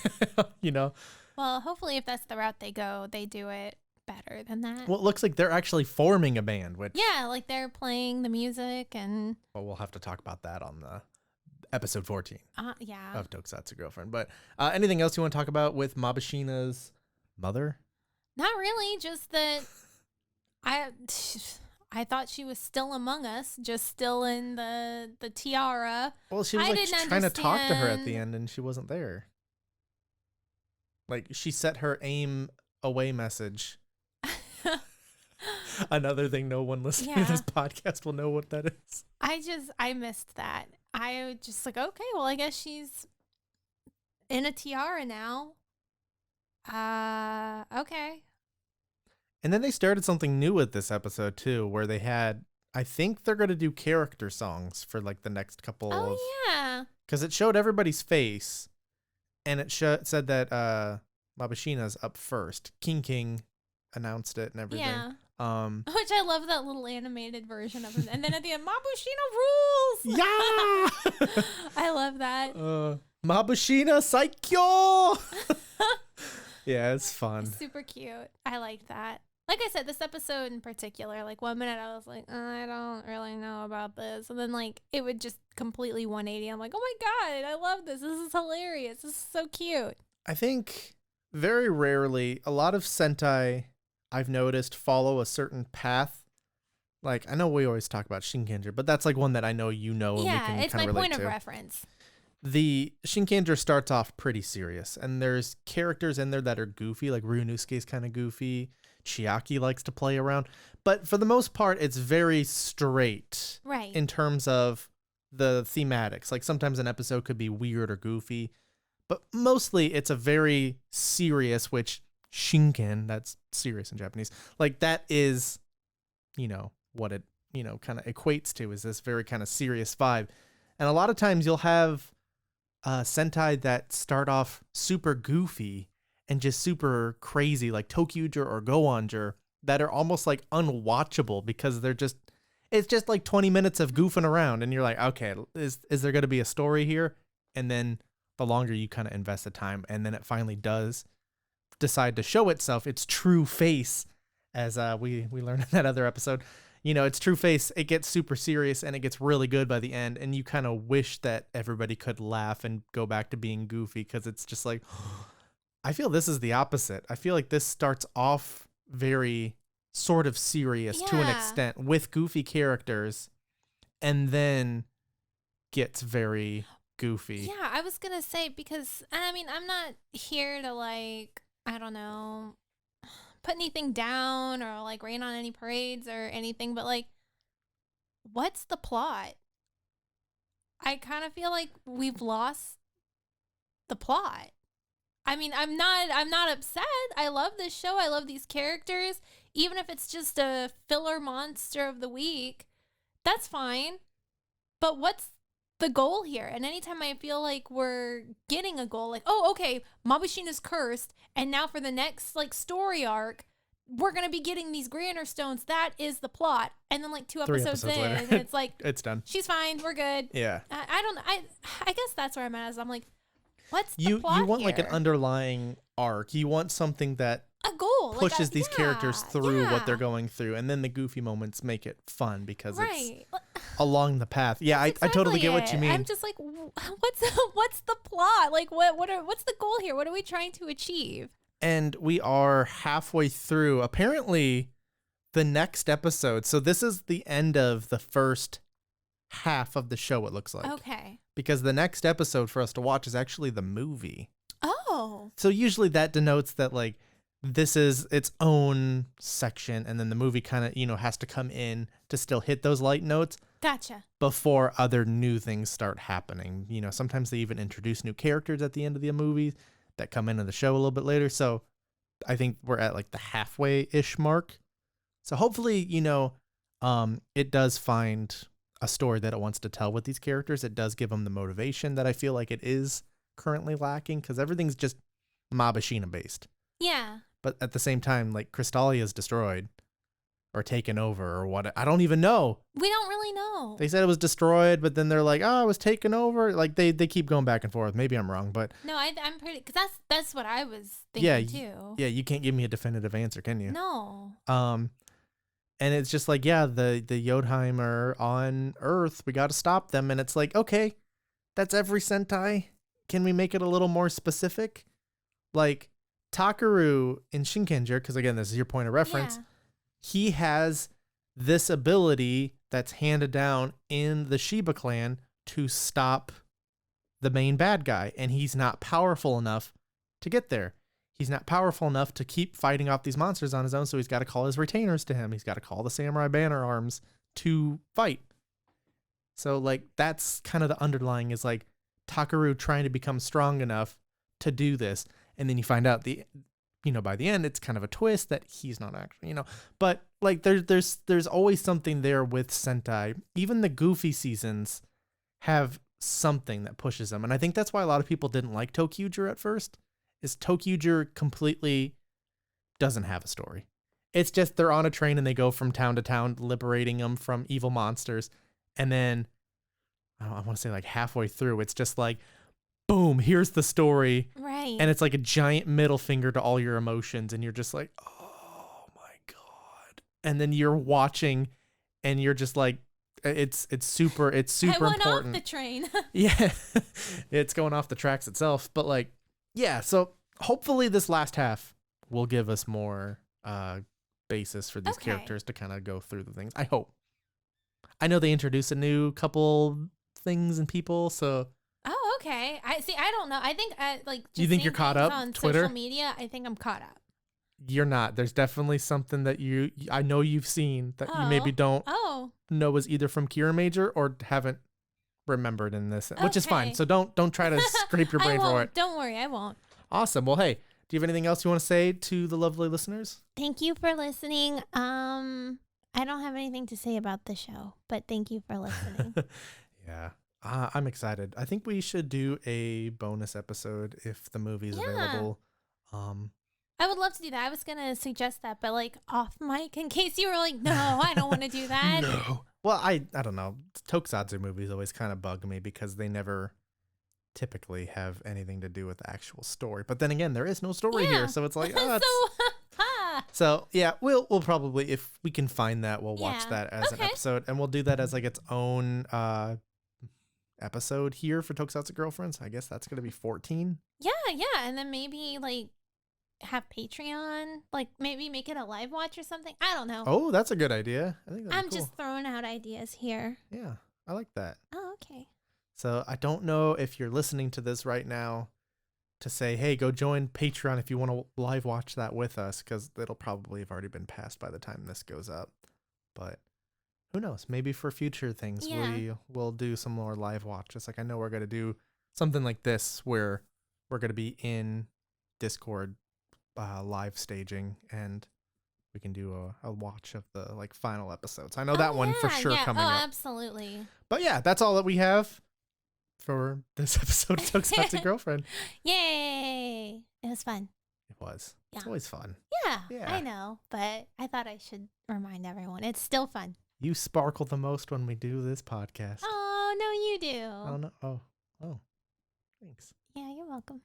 you know. Well, hopefully, if that's the route they go, they do it better than that. Well, it looks like they're actually forming a band, which like they're playing the music, and well, we'll have to talk about that on the episode 14 of Tokusatsu Girlfriend. But anything else you want to talk about with Mabusheena's mother? Not really, just that I thought she was still among us, just still in the tiara. Well, she was like trying to talk to her at the end, and she wasn't there. Like, she set her aim away message. Another thing no one listening to this podcast will know what that is. I missed that. I was just like, okay, well, I guess she's in a tiara now. Okay. And then they started something new with this episode, too, where they had, I think they're going to do character songs for, like, the next couple of... Oh, yeah. Because it showed everybody's face, and it said that Mabusheena's up first. King announced it and everything. Yeah. Which I love that little animated version of it. And then at the end, Mabusheena rules! Yeah! I love that. Mabusheena Saikyo! Yeah, it's fun. It's super cute. I like that. Like I said, this episode in particular, like 1 minute I was like, I don't really know about this. And then like it would just completely 180. I'm like, oh my God, I love this. This is hilarious. This is so cute. I think very rarely, a lot of Sentai I've noticed follow a certain path. Like, I know we always talk about Shinkenger, but that's like one that I know you know and we can it's kind my of relate point of to. reference. the Shinkenger starts off pretty serious, and there's characters in there that are goofy, like Ryunosuke's kind of goofy. Chiaki likes to play around, but for the most part, it's very straight Right. in terms of the thematics. Like sometimes an episode could be weird or goofy, but mostly it's a very serious, which Shinken, that's serious in Japanese, like that is, what it, kind of equates to is this very kind of serious vibe. And a lot of times you'll have Sentai that start off super goofy and just super crazy, like Tokyuger or Goanger, that are almost like unwatchable because it's just like 20 minutes of goofing around, and you're like, okay, is there going to be a story here? And then the longer you kind of invest the time, and then it finally does decide to show itself, its true face, as we learned in that other episode. Its true face, it gets super serious and it gets really good by the end, and you kind of wish that everybody could laugh and go back to being goofy, because it's just like, I feel this is the opposite. I feel like this starts off very sort of serious to an extent with goofy characters, and then gets very goofy. Yeah, I was gonna say, because I mean, I'm not here to like, I don't know, put anything down or like rain on any parades or anything, but like, what's the plot? I kind of feel like we've lost the plot. I mean, I'm not upset. I love this show. I love these characters. Even if it's just a filler monster of the week, that's fine. But what's the goal here? And anytime I feel like we're getting a goal, like, oh, okay, Mabusheena's cursed, and now for the next like story arc, we're gonna be getting these Grander stones. That is the plot. And then like 2 episodes in, later. and it's like, it's done. She's fine. We're good. Yeah. I guess that's where I'm at. Is I'm like, what's the plot you want here? like an underlying arc. You want something that a goal pushes these characters through what they're going through, and then the goofy moments make it fun because it's along the path. Yeah, I totally get what you mean. I'm just like, what's the plot? Like, what's the goal here? What are we trying to achieve? And we are halfway through, apparently, the next episode. So this is the end of the first half of the show, it looks like. Okay. Because the next episode for us to watch is actually the movie. Oh. So usually that denotes that, like, this is its own section, and then the movie kind of, has to come in to still hit those light notes. Gotcha. Before other new things start happening. Sometimes they even introduce new characters at the end of the movie that come into the show a little bit later. So I think we're at like the halfway-ish mark. So hopefully, it does find a story that it wants to tell with these characters. It does give them the motivation that I feel like it is currently lacking, because everything's just Mabusheena based. Yeah. But at the same time, like, Crystalia is destroyed or taken over or what. I don't even know. We don't really know. They said it was destroyed, but then they're like, oh, it was taken over. Like, they keep going back and forth. Maybe I'm wrong, but no, I'm pretty, because that's what I was thinking too. Yeah, you can't give me a definitive answer, can you? No. And it's just like, yeah, the Yodheim are on Earth. We got to stop them. And it's like, okay, that's every Sentai. Can we make it a little more specific? Like, Takaru in Shinkenger, because again, this is your point of reference, he has this ability that's handed down in the Shiba clan to stop the main bad guy, and he's not powerful enough to get there. He's not powerful enough to keep fighting off these monsters on his own, so he's got to call his retainers to him. He's got to call the Samurai Banner Arms to fight. So, like, that's kind of the underlying, is like Takaru trying to become strong enough to do this. And then you find out by the end, it's kind of a twist that he's not actually, but like there's always something there with Sentai. Even the goofy seasons have something that pushes them. And I think that's why a lot of people didn't like Tokyuger at first, is Tokyuger completely doesn't have a story. It's just they're on a train and they go from town to town, liberating them from evil monsters. And then I want to say like halfway through, it's just like, boom, here's the story. Right. And it's like a giant middle finger to all your emotions. And you're just like, oh my God. And then you're watching and you're just like, it's super I went important. off the train. Yeah. It's going off the tracks itself. But like, yeah. So hopefully this last half will give us more basis for these characters to kind of go through the things. I hope. I know they introduce a new couple things and people. So Okay. I don't know. I think like. Just You think you're seeing caught things up? on Twitter? social media? I think I'm caught up. You're not. There's definitely something that I know you've seen that you maybe don't know was either from Kiramager or haven't remembered in this, which is fine. Okay. So don't try to scrape your brain I for won't. it. Don't worry, I won't. Awesome. Well, hey, do you have anything else you want to say to the lovely listeners? Thank you for listening. I don't have anything to say about the show, but thank you for listening. Yeah. I'm excited. I think we should do a bonus episode if the movie's available. I would love to do that. I was going to suggest that, but like off mic in case you were like, no, I don't want to do that. No. Well, I don't know. Tokusatsu movies always kind of bug me because they never typically have anything to do with the actual story. But then again, there is no story here, so it's like, so yeah, we'll probably, if we can find that, we'll watch that as an episode, and we'll do that as like its own episode here for Tokusatsu Girlfriends. I guess that's gonna be 14. Yeah, and then maybe like have Patreon, like maybe make it a live watch or something. I don't know. Oh, that's a good idea. I think I'm just throwing out ideas here. Yeah, I like that. Oh, okay. So I don't know if you're listening to this right now to say, hey, go join Patreon if you want to live watch that with us, because it'll probably have already been passed by the time this goes up. But who knows? Maybe for future things, we will do some more live watches. Like I know we're going to do something like this where we're going to be in Discord live staging, and we can do a watch of the like final episodes. I know that one for sure coming up. Absolutely. But yeah, that's all that we have for this episode of Tokusatsu Girlfriend. Yay! It was fun. It was. Yeah. It's always fun. Yeah, I know, but I thought I should remind everyone. It's still fun. You sparkle the most when we do this podcast. Oh, no, you do. Oh, no. Oh. Thanks. Yeah, you're welcome.